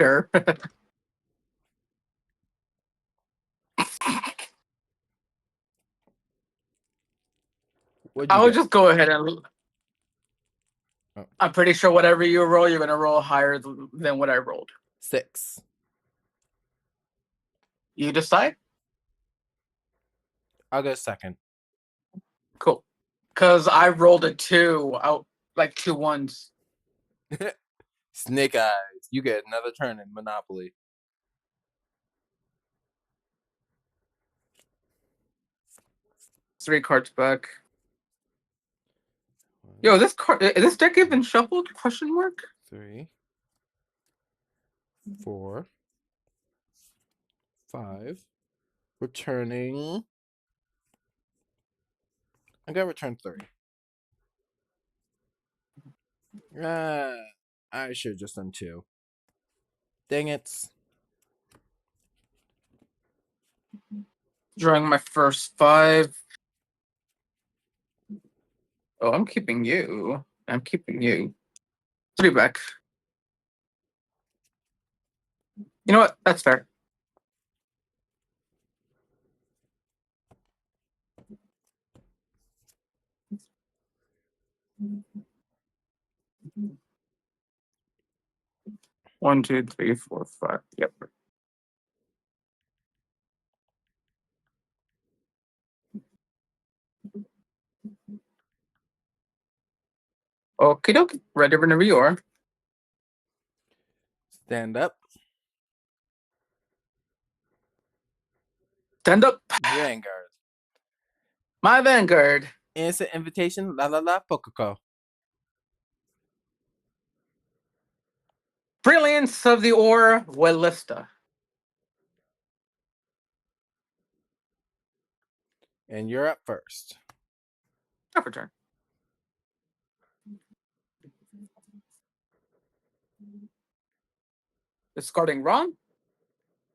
Sure. What'd you I'll get? just go ahead and. Oh, I'm pretty sure whatever you roll, you're gonna roll higher than what I rolled. 6. You decide. I'll go second. Cool. Because I rolled a two out, like two ones. Snake Eyes. You get another turn in Monopoly. Three cards back. Yo, this deck even shuffled? Question mark. 3, 4, 5. Returning. I got return 3. I should have just done 2. Dang it. Drawing my first five. Oh, I'm keeping you. I'm keeping you. Three back. You know what? That's fair. One, two, three, four, five. Yep. Okay, doke. Ready whenever you are. Stand up. Stand up. Vanguard. My Vanguard. Instant invitation. La la la. Pococo. Brilliance of the Ore Wellista. And you're up first. Half return. Discarding Ron.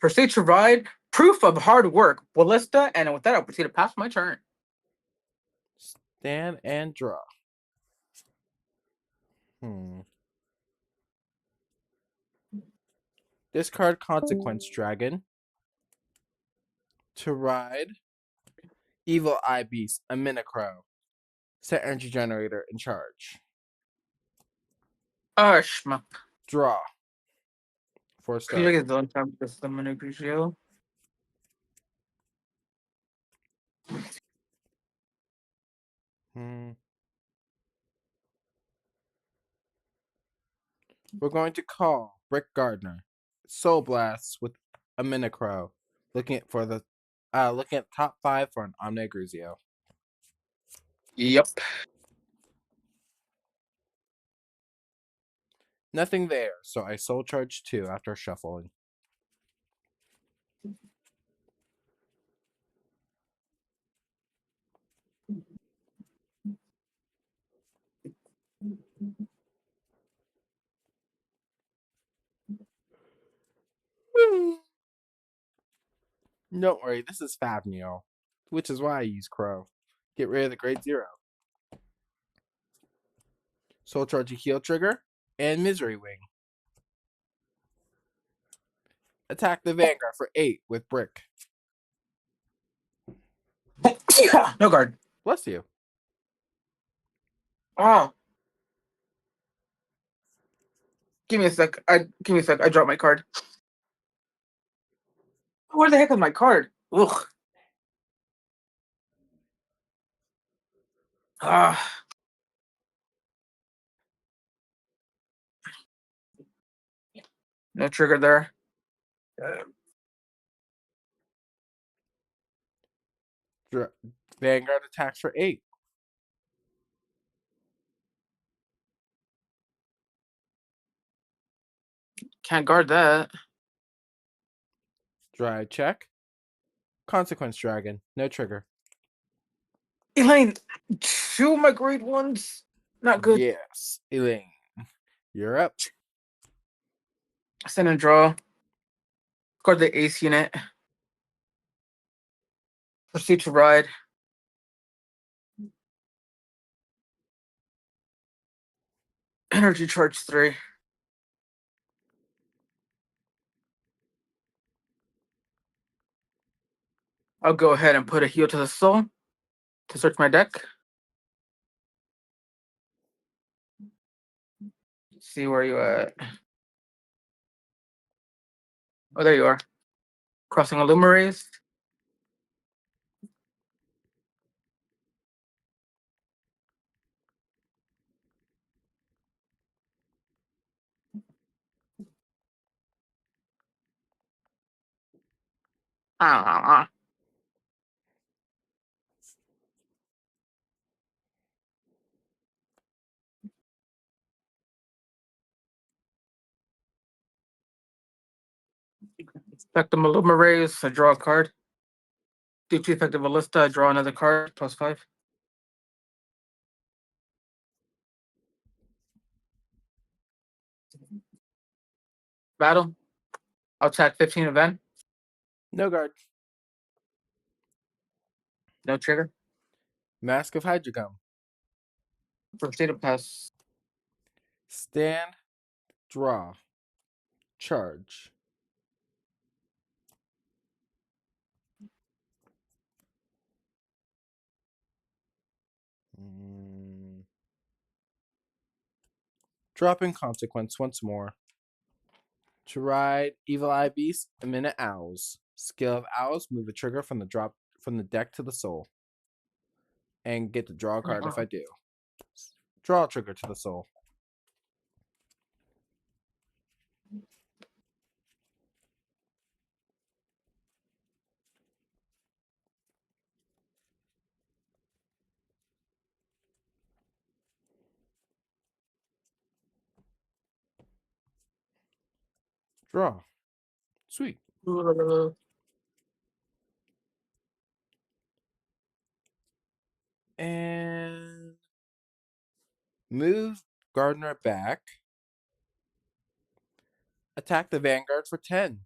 Proceed to ride. Proof of hard work. Ballista. And with that, I'll proceed to pass my turn. Stand and draw. Discard Consequence Dragon. To ride. Evil Eye Beast. A Minicrow. Set energy generator in charge. Schmuck. Draw. 4 Can you stars. get the one time this is the Manu Grigio? We're going to call Brick Gardner. Soul Blast with a Minicrow. Looking at top 5 for an Omni Gruzio. Yep. Nothing there, so I soul charge 2 after shuffling. Don't worry, this is Fabnio, which is why I use Crow. Get rid of the Great Zero. Soul charge a heal trigger and Misery Wing. Attack the Vanguard for 8 with Brick. No guard. Bless you. Oh. Give me a sec. I dropped my card. Where the heck is my card? Ugh. Ah. No trigger there. Vanguard attacks for 8. Can't guard that. Dry check. Consequence Dragon. No trigger. Elaine, two of my grade ones. Not good. Yes. Elaine. You're up. Send and draw. Guard the ace unit. Proceed to ride. Energy charge 3. I'll go ahead and put a heal to the soul to search my deck. See where you at. Oh, there you are. Crossing Illumeraze. Ah. Effective Illumeraze, I draw a card. Due to effective Ballista, I draw another card, +5. Battle. I'll attack 15 event. No guard. No trigger. Mask of Hydrogum. Proceed to pass. Stand. Draw. Charge. Dropping Consequence once more. To ride Evil Eye Beast, a minute Owls. Skill of Owls, move a trigger from the deck to the soul. And get to draw a card if I do. Draw a trigger to the soul. Draw. Sweet. And move Gardener back. Attack the Vanguard for 10.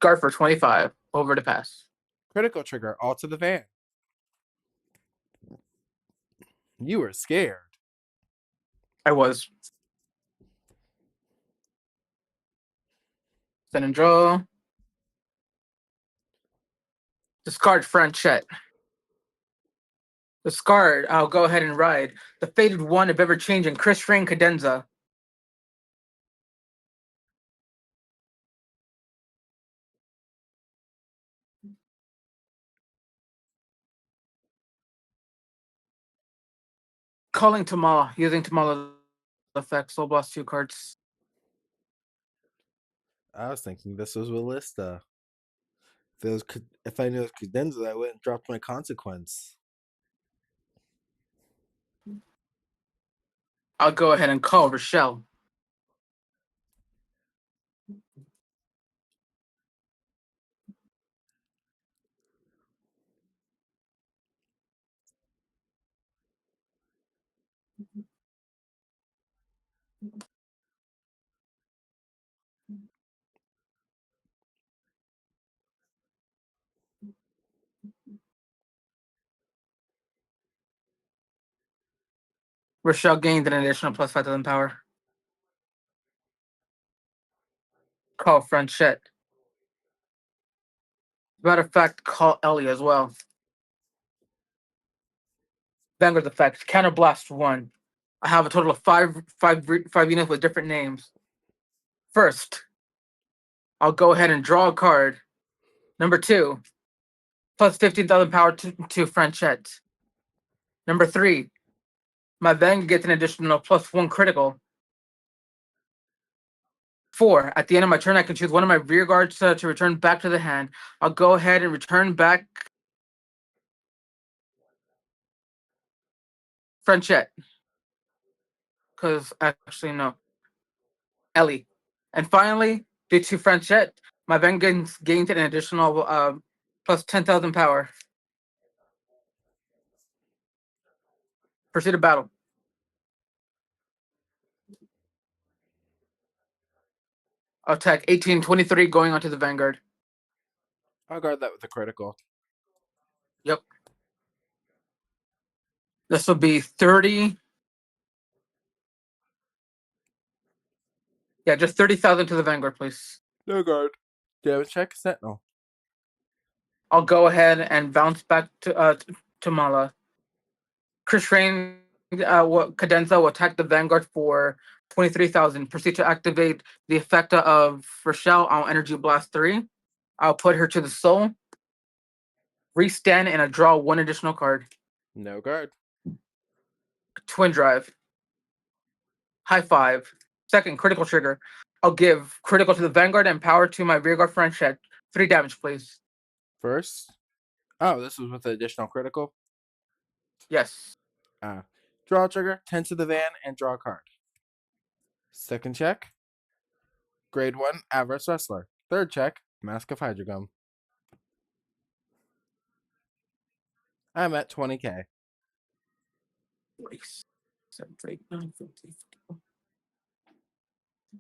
Guard for 25. Over to pass. Critical trigger, all to the van. You were scared. I was. Send and draw. Discard Franchette. Discard. I'll go ahead and ride. The Faded One of Ever Changing Chris Rain Cadenza. Calling Tamala. Using Tamala's effect. Soul Blast 2 cards. I was thinking this was Ballista. If I knew it was Cadenza, I wouldn't drop my Consequence. I'll go ahead and call Rochelle. Rochelle gained an additional +5,000 power. Call Franchette. Matter of fact, call Ellie as well. Vanguard effect. Counterblast 1. I have a total of five units with different names. First, I'll go ahead and draw a card. Number 2, plus 15,000 power to Franchette. Number 3, my Vanguard gets an additional +1 critical. 4, at the end of my turn, I can choose one of my rear guards to return back to the hand. I'll go ahead and return back Franchette. Because actually, no. Ellie. And finally, due to Franchette, my Vanguard gained an additional plus 10,000 power. Proceed to battle. Attack 1823 going onto the Vanguard. I'll guard that with a critical. Yep. This will be 30. Yeah, just 30,000 to the Vanguard, please. No guard. Damage check, Sentinel. I'll go ahead and bounce back to Mala. Chris Rain, Cadenza will attack the Vanguard for 23,000. Proceed to activate the effect of Rochelle on Energy Blast 3. I'll put her to the soul. Restand and I draw one additional card. No guard. Twin Drive. High five. Second critical trigger. I'll give critical to the Vanguard and power to my rearguard Franchette. 3 damage, please. First. Oh, this was with the additional critical. Yes. Draw trigger, 10 to the van, and draw a card. Second check. Grade 1, Avarice Wrestler. Third check, Mask of Hydrogum. I'm at 20k. 7, 8, 9, 10, 11.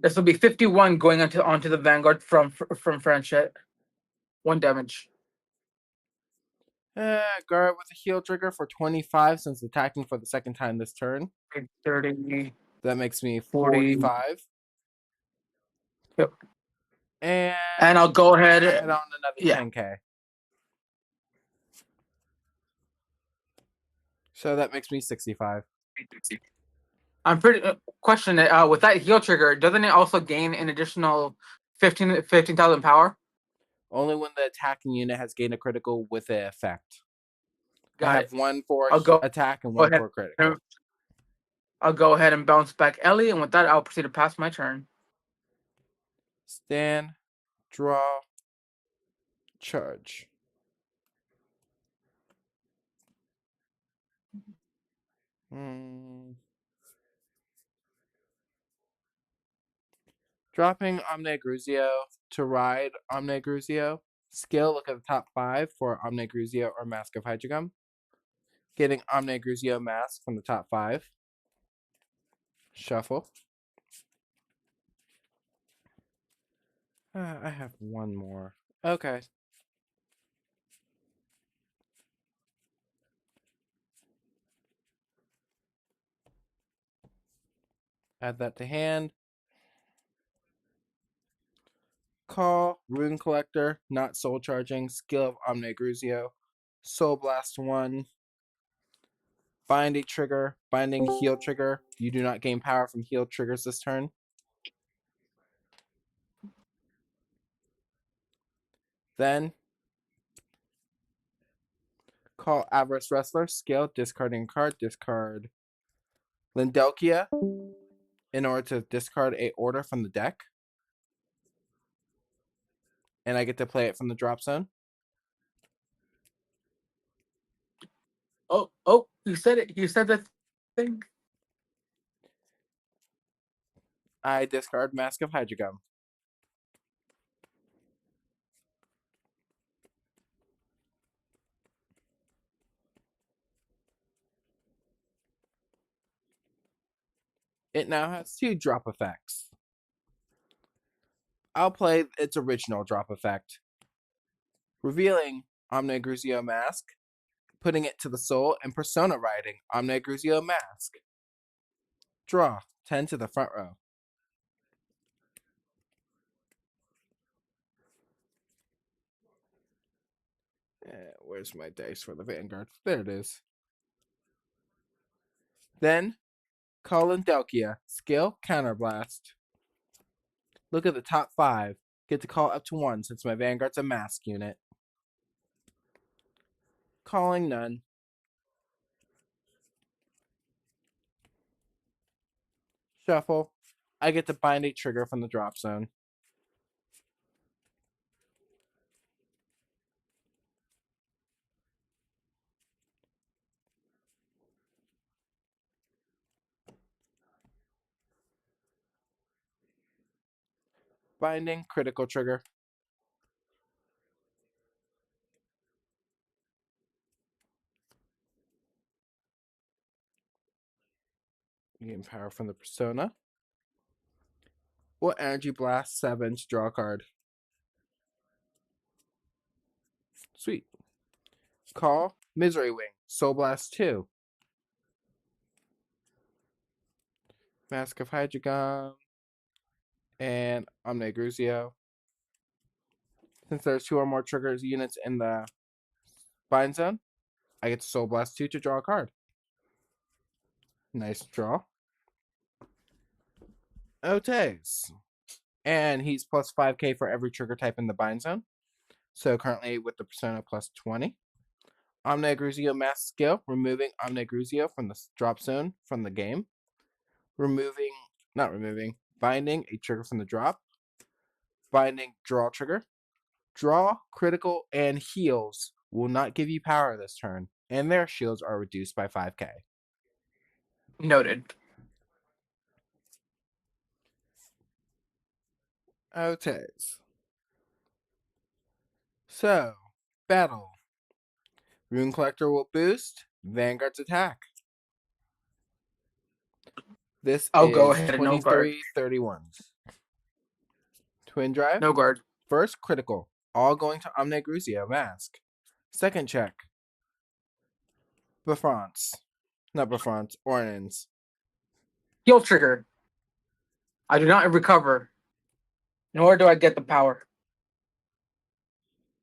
This will be 51 going onto the Vanguard from Franchette. 1 damage. Guard with a heal trigger for 25 since attacking for the second time this turn. 30. That makes me 40. 45. Yep. And I'll go ahead. add on another Yeah. 10k. So that makes me 65. I'm pretty question it. With that heal trigger, doesn't it also gain an additional 15,000 power? Only when the attacking unit has gained a critical with the effect. I Got have it. 1 for I'll go attack and 1 ahead. for critical. I'll go ahead and bounce back Ellie, and with that, I'll proceed to pass my turn. Stand, draw, charge. Dropping Omne Gruzio to ride Omne Gruzio. Skill, look at the top 5 for Omne Gruzio or Mask of Hydrogum. Getting Omne Gruzio Mask from the top 5. Shuffle. I have 1 more. Okay. Add that to hand. Call, Rune Collector, not Soul Charging, Skill of Omne Gruzio, Soul Blast 1, Binding Trigger, Binding Heal Trigger. You do not gain power from heal triggers this turn. Then, call Avarice Wrestler, Skill, discarding card, discard Lindelkia in order to discard a order from the deck. And I get to play it from the drop zone. Oh, you said it. You said that thing. I discard Mask of Hydrogum. It now has 2 drop effects. I'll play its original drop effect. Revealing Omne Gruzio Mask, putting it to the soul, and persona riding Omne Gruzio Mask. Draw 10 to the front row. Where's my dice for the Vanguard? There it is. Then, call Lindelkia. Skill, Counterblast. Look at the top 5. Get to call up to 1 since my Vanguard's a mask unit. Calling none. Shuffle. I get to bind a trigger from the drop zone. Binding, critical trigger. Gain power from the persona. Will Energy Blast 7 to draw a card. Sweet. Call Misery Wing. Soul Blast 2. Mask of Hydrogum. and Omne Gruzio. Since there's 2 or more triggers units in the bind zone, I get to Soul Blast 2 to draw a card. Nice draw. Otes. And he's plus 5k for every trigger type in the bind zone. So currently with the Persona plus 20. Omne Gruzio Mass Skill, removing Omne Gruzio from the drop zone from the game. Binding a trigger from the drop. Binding draw trigger. Draw, critical, and heals will not give you power this turn, and their shields are reduced by 5k. Noted. Otes. So, battle. Rune Collector will boost Vanguard's attack. This I'll is go ahead and no guard. 23-31. Twin Drive. No guard. First critical, all going to Omne Gruzio Mask. Second check. Ornans. Heal trigger. I do not recover, nor do I get the power.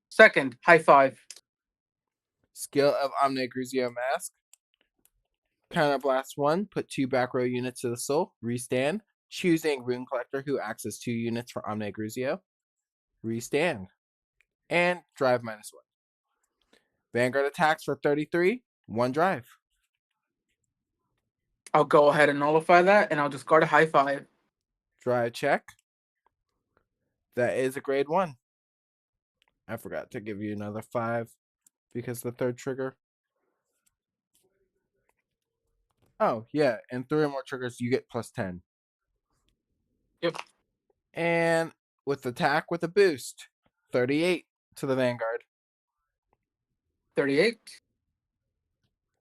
Second, high 5. Skill of Omne Gruzio Mask. Counterblast 1, put 2 back row units to the soul, restand, choosing Rune Collector who acts as 2 units for Omne Gruzio. Restand. And drive -1. Vanguard attacks for 33, 1 drive. I'll go ahead and nullify that, and I'll discard a high 5. Drive check. That is a grade 1. I forgot to give you another 5 because the third trigger. Oh, yeah, and 3 more triggers, you get plus 10. Yep. And with attack with a boost, 38 to the Vanguard. 38.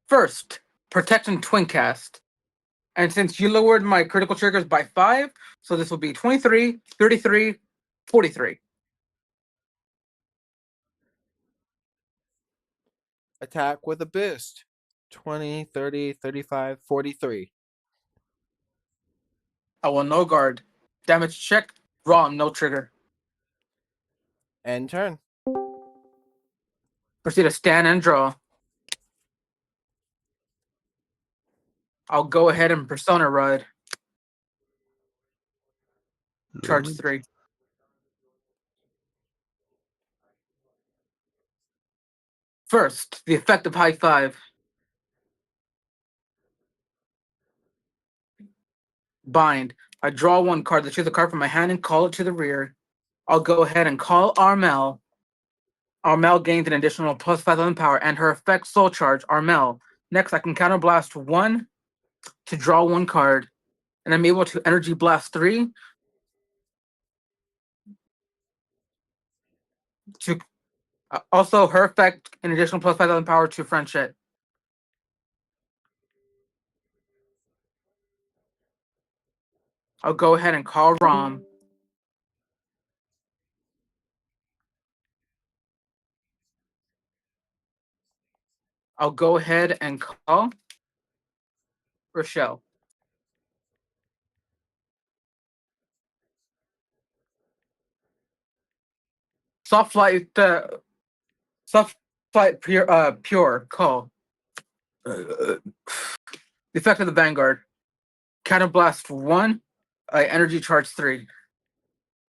First, Protect and Twin Cast. And since you lowered my critical triggers by 5, so this will be 23, 33, 43. Attack with a boost, 20, 30, 35, 43. I will no guard. Damage check. Raw, no trigger. End turn. Proceed to stand and draw. I'll go ahead and Persona Ride. Charge 3. First, the effect of high 5. Bind. I draw 1 card, I choose a card from my hand and call it to the rear. I'll go ahead and call Armel. Armel gains an additional plus 5,000 power, and her effect Soul Charge, Armel. Next, I can counterblast 1 to draw 1 card, and I'm able to Energy Blast 3 to also her effect an additional plus 5,000 power to Friendship. I'll go ahead and call Rom. I'll go ahead and call Rochelle. Soft Flight Pure call. The effect of the Vanguard. Counterblast 1. I Energy Charge 3.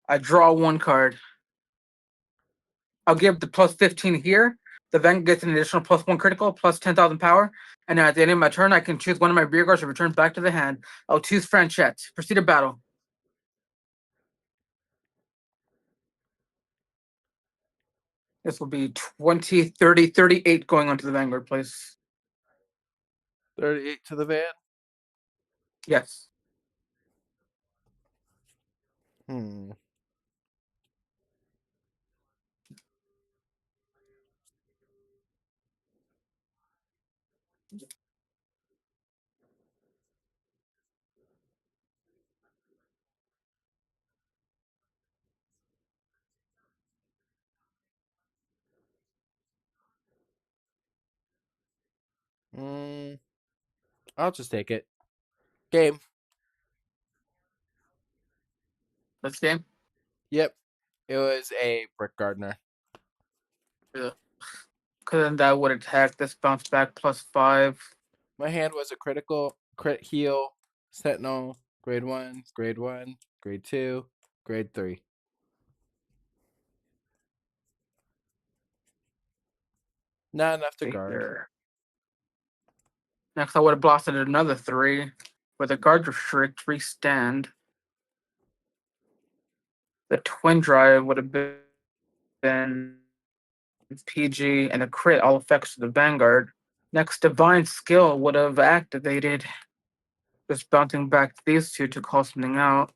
I draw 1 card. I'll give the plus 15 here. The Vanguard gets an additional plus 1 critical, plus 10,000 power. And at the end of my turn, I can choose one of my rear guards to return back to the hand. I'll choose Franchette. Proceed to battle. This will be 20, 30, 38 going onto the Vanguard, please. 38 to the van. Yes. Hmm. I'll just take it. Game. This game? Yep. It was a Brick Gardener. Yeah. Because then that would attack this bounce back +5. My hand was a critical, crit heal, sentinel, grade 1, grade 1, grade 2, grade 3. Not enough to guard. Here. Next, I would have blasted another 3 with a guard restrict, restand. The twin drive would have been PG and a crit, all effects to the Vanguard. Next, Divine Skill would have activated, just bouncing back these two to call something out.